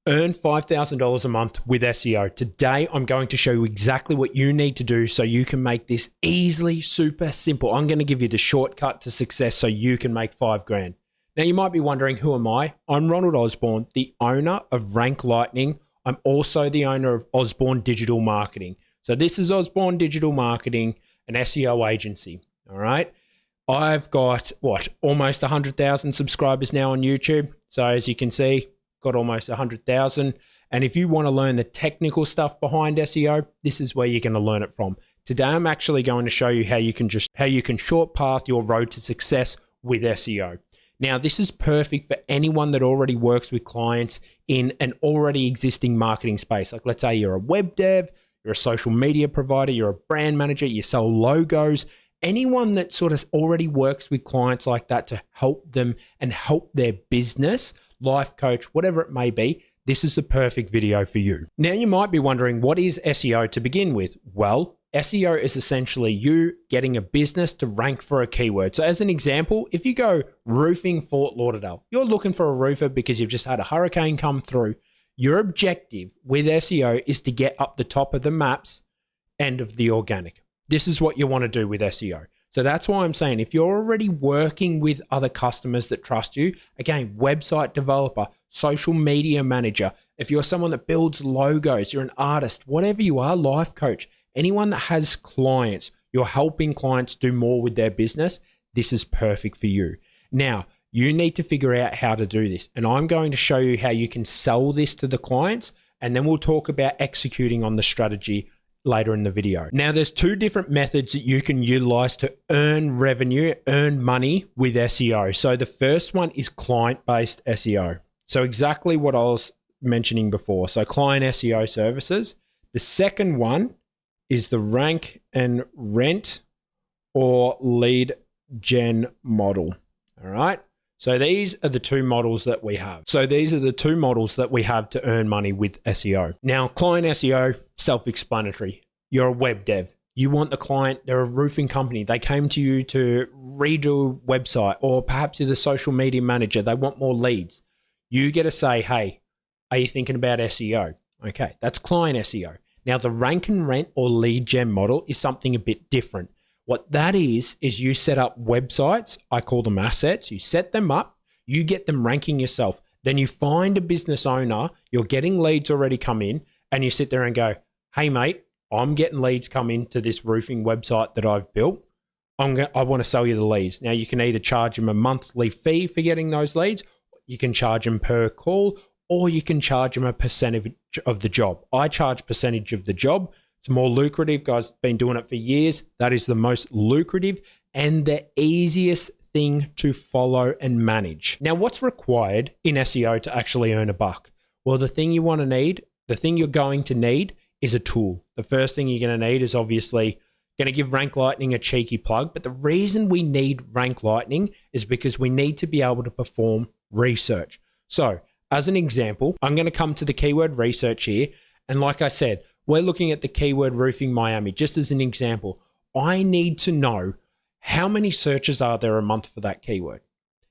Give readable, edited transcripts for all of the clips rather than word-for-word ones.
Earn $5,000 a month with SEO. Today, I'm going to show you exactly what you need to do so you can make this easily, super simple. I'm going to give you the shortcut to success so you can make $5,000. Now, you might be wondering, who am I? I'm Ronald Osborne, the owner of Ranklightning. I'm also the owner of Osborne Digital Marketing. So this is Osborne Digital Marketing, an SEO agency. All right. I've got, almost 100,000 subscribers now on YouTube. So as you can see, got almost 100,000. And if you want to learn the technical stuff behind SEO, this is where you're going to learn it from. Today, I'm actually going to show you how you can short path your road to success with SEO. Now, this is perfect for anyone that already works with clients in an already existing marketing space. Like, let's say you're a web dev, you're a social media provider, you're a brand manager, you sell logos. Anyone that sort of already works with clients like that to help them and help their business, life coach, whatever it may be, this is the perfect video for you. Now, you might be wondering, what is SEO to begin with? Well, SEO is essentially you getting a business to rank for a keyword. So as an example, if you go roofing Fort Lauderdale, you're looking for a roofer because you've just had a hurricane come through. Your objective with SEO is to get up the top of the maps and of the organic. This is what you want to do with SEO. So that's why I'm saying, if you're already working with other customers that trust you, again, website developer, social media manager, if you're someone that builds logos, you're an artist, whatever you are, life coach, anyone that has clients, you're helping clients do more with their business, this is perfect for you. Now, you need to figure out how to do this. And I'm going to show you how you can sell this to the clients, and then we'll talk about executing on the strategy later in the video. Now, there's two different methods that you can utilize to earn revenue, earn money with SEO. So the first one is client-based SEO. So exactly what I was mentioning before. So client SEO services. The second one is the rank and rent or lead gen model. All right. So these are the two models that we have. To earn money with SEO. Now, client SEO, self-explanatory. You're a web dev. You want the client, they're a roofing company. They came to you to redo a website, or perhaps you're the social media manager. They want more leads. You get to say, hey, are you thinking about SEO? Okay, that's client SEO. Now, the rank and rent or lead gen model is something a bit different. What that is you set up websites. I call them assets. You set them up, you get them ranking yourself. Then you find a business owner, you're getting leads already come in, and you sit there and go, hey mate, I'm getting leads come into this roofing website that I've built. I want to sell you the leads. Now, you can either charge them a monthly fee for getting those leads, you can charge them per call, or you can charge them a percentage of the job. I charge percentage of the job. It's more lucrative. Guys, been doing it for years. That is the most lucrative and the easiest thing to follow and manage. Now, what's required in SEO to actually earn a buck? Well, the thing you're going to need is a tool. The first thing you're going to need is obviously going to give Ranklightning a cheeky plug. But the reason we need Ranklightning is because we need to be able to perform research. So as an example, I'm going to come to the keyword research here. And like I said, we're looking at the keyword roofing Miami. Just as an example, I need to know how many searches are there a month for that keyword?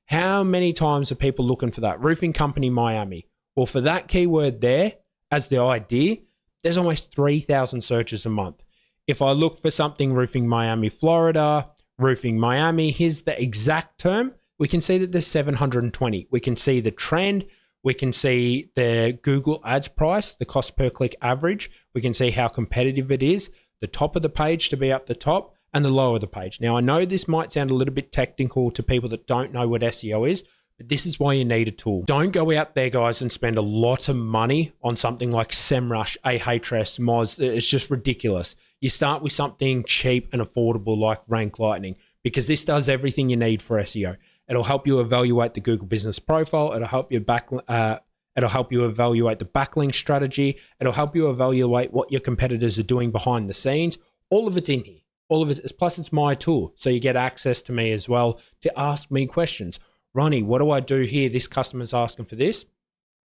How many times are people looking for that roofing company Miami? Well, for that keyword there, as the idea, there's almost 3,000 searches a month. If I look for something roofing Miami, Florida, roofing Miami, here's the exact term, we can see that there's 720. We can see the trend. We can see the Google ads price, the cost per click average. We can see how competitive it is, the top of the page to be up the top and the lower of the page. Now, I know this might sound a little bit technical to people that don't know what SEO is, but this is why you need a tool. Don't go out there, guys, and spend a lot of money on something like SEMrush, Ahrefs, Moz. It's just ridiculous. You start with something cheap and affordable like Ranklightning, because this does everything you need for SEO. It'll help you evaluate the Google business profile. It'll help you evaluate the backlink strategy. It'll help you evaluate what your competitors are doing behind the scenes. All of it's in here. All of it. Plus, it's my tool. So you get access to me as well to ask me questions. Ronnie, what do I do here? This customer's asking for this.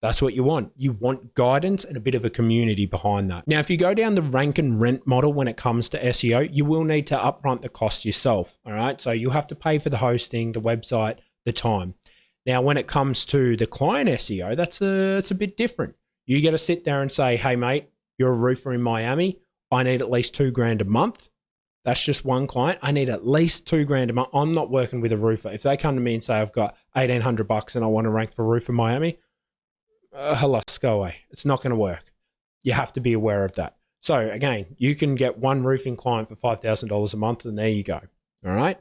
That's what you want. You want guidance and a bit of a community behind that. Now, if you go down the rank and rent model when it comes to SEO, you will need to upfront the cost yourself. All right. So you have to pay for the hosting, the website, the time. Now, when it comes to the client SEO, that's a bit different. You got to sit there and say, hey, mate, you're a roofer in Miami. I need at least $2,000 a month. That's just one client. I need at least $2,000 a month. I'm not working with a roofer. If they come to me and say, I've got $1,800 and I want to rank for a roofer in Miami, halas, go away. It's not going to work. You have to be aware of that. So again, you can get one roofing client for $5,000 a month and there you go. All right.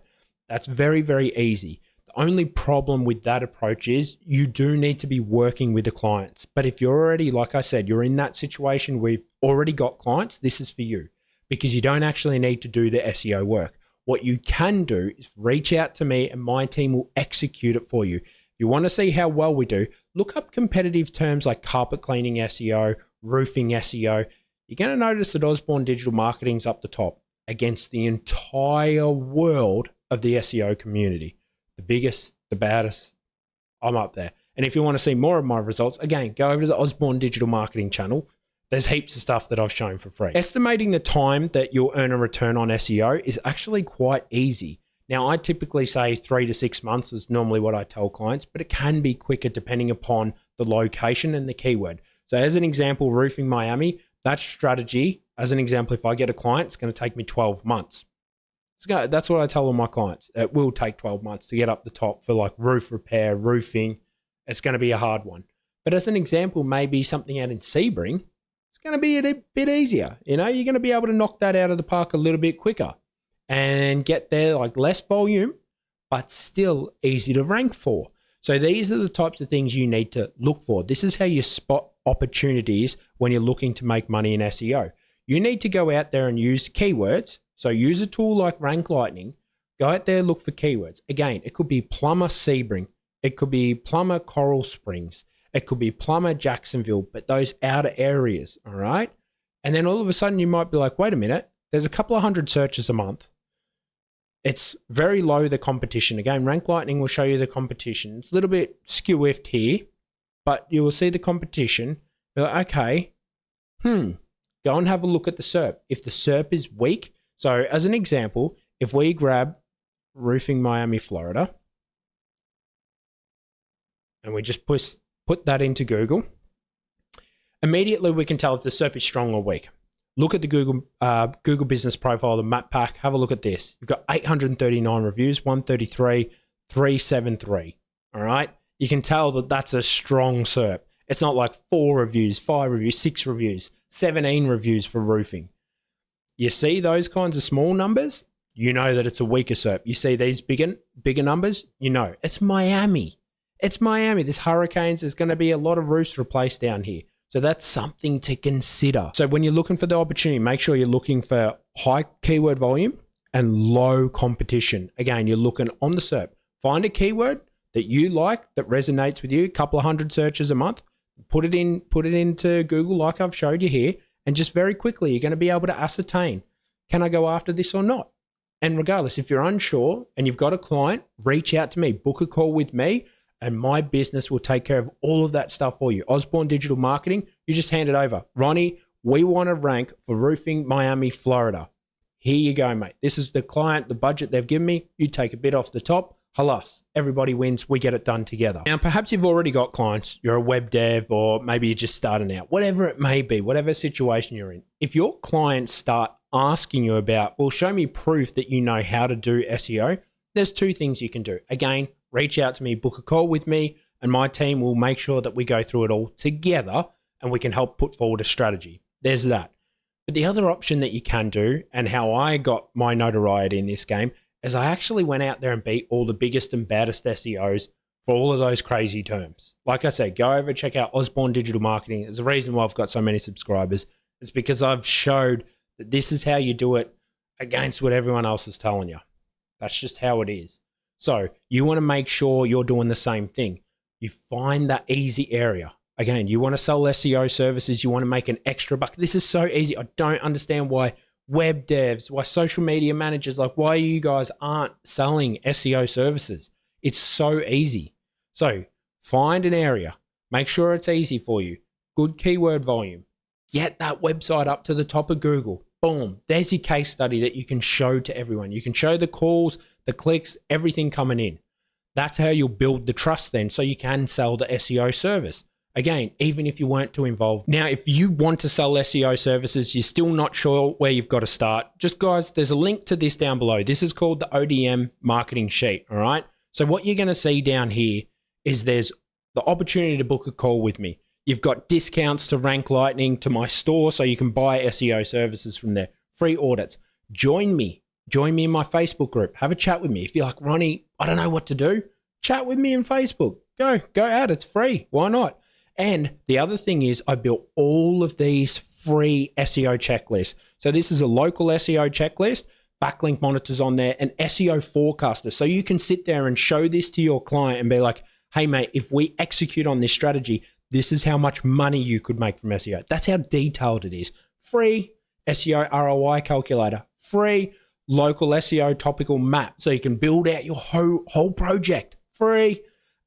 That's very, very easy. The only problem with that approach is you do need to be working with the clients. But if you're already, like I said, you're in that situation where you've already got clients, this is for you because you don't actually need to do the SEO work. What you can do is reach out to me and my team will execute it for you. If you want to see how well we do, look up competitive terms like carpet cleaning SEO, roofing SEO. You're going to notice that Osborne Digital Marketing's up the top against the entire world of the SEO community. The biggest, the baddest, I'm up there. And if you want to see more of my results, again, go over to the Osborne Digital Marketing channel. There's heaps of stuff that I've shown for free. Estimating the time that you'll earn a return on SEO is actually quite easy. Now, I typically say 3 to 6 months is normally what I tell clients, but it can be quicker depending upon the location and the keyword. So as an example, roofing Miami, that strategy, as an example, if I get a client, it's going to take me 12 months. So that's what I tell all my clients. It will take 12 months to get up the top for like roof repair, roofing. It's going to be a hard one. But as an example, maybe something out in Sebring, it's going to be a bit easier. You know, you're going to be able to knock that out of the park a little bit quicker and get there like less volume, but still easy to rank for. So these are the types of things you need to look for. This is how you spot opportunities when you're looking to make money in SEO. You need to go out there and use keywords. So use a tool like ranklightning. Go out there, look for keywords. Again, it could be plumber Sebring. It could be plumber Coral Springs. It could be plumber Jacksonville, but those outer areas, all right? And then all of a sudden you might be like, wait a minute, there's a couple of hundred searches a month. It's very low, the competition. Again, ranklightning will show you the competition. It's a little bit skew-whiffed here, but you will see the competition. You're like, okay, go and have a look at the SERP. If the SERP is weak, so as an example, if we grab roofing Miami, Florida, and we just put that into Google, immediately we can tell if the SERP is strong or weak. Look at the Google business profile, the map pack. Have a look at this. You've got 839 reviews, 133, 373. All right. You can tell that that's a strong SERP. It's not like 4 reviews, 5 reviews, 6 reviews, 17 reviews for roofing. You see those kinds of small numbers, you know that it's a weaker SERP. You see these bigger numbers, you know it's Miami. It's Miami. There's hurricanes. There's going to be a lot of roofs replaced down here. So that's something to consider. So when you're looking for the opportunity, make sure you're looking for high keyword volume and low competition. Again, you're looking on the SERP. Find a keyword that you like, that resonates with you, a couple of hundred searches a month, put it into Google like I've showed you here, and just very quickly, you're going to be able to ascertain, can I go after this or not? And regardless, if you're unsure and you've got a client, reach out to me, book a call with me, and my business will take care of all of that stuff for you. Osborne Digital Marketing, you just hand it over. Ronnie, we want to rank for roofing Miami, Florida. Here you go, mate. This is the client, the budget they've given me. You take a bit off the top. Halas, everybody wins. We get it done together. Now, perhaps you've already got clients. You're a web dev, or maybe you're just starting out. Whatever it may be, whatever situation you're in. If your clients start asking you about, well, show me proof that you know how to do SEO, there's 2 things you can do. Again, reach out to me, book a call with me, and my team will make sure that we go through it all together and we can help put forward a strategy. There's that. But the other option that you can do, and how I got my notoriety in this game, is I actually went out there and beat all the biggest and baddest SEOs for all of those crazy terms. Like I said, go over, check out Osborne Digital Marketing. There's a reason why I've got so many subscribers. It's because I've showed that this is how you do it against what everyone else is telling you. That's just how it is. So you want to make sure you're doing the same thing. You find that easy area. Again, you want to sell SEO services. You want to make an extra buck. This is so easy. I don't understand why web devs, why social media managers, like why you guys aren't selling SEO services. It's so easy. So find an area. Make sure it's easy for you. Good keyword volume. Get that website up to the top of Google. Boom. There's your case study that you can show to everyone. You can show the calls, the clicks, everything coming in. That's how you'll build the trust then, so you can sell the SEO service. Again, even if you weren't too involved. Now, if you want to sell SEO services, you're still not sure where you've got to start, just guys, there's a link to this down below. This is called the ODM marketing sheet, all right? So what you're going to see down here is there's the opportunity to book a call with me. You've got discounts to Rank Lightning, to my store, so you can buy SEO services from there. Free audits. Join me in my Facebook group. Have a chat with me. If you're like, Ronnie, I don't know what to do, chat with me in Facebook. Go out. It's free. Why not? And the other thing is I built all of these free SEO checklists. So this is a local SEO checklist, backlink monitors on there, and SEO forecaster. So you can sit there and show this to your client and be like, hey mate, if we execute on this strategy, this is how much money you could make from SEO. That's how detailed it is. Free SEO ROI calculator, free local SEO topical map. So you can build out your whole project. Free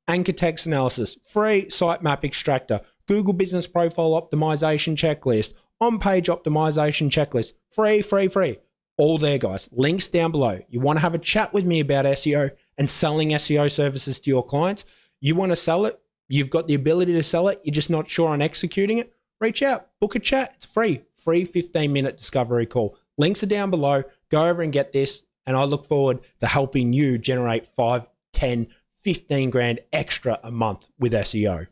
anchor text analysis, free sitemap extractor, Google business profile optimization checklist, on-page optimization checklist, free. All there, guys. Links down below. You want to have a chat with me about SEO and selling SEO services to your clients? You want to sell it? You've got the ability to sell it. You're just not sure on executing it? Reach out. Book a chat. It's free. Free 15-minute discovery call. Links are down below. Go over and get this. And I look forward to helping you generate 5, 10, 15 grand extra a month with SEO.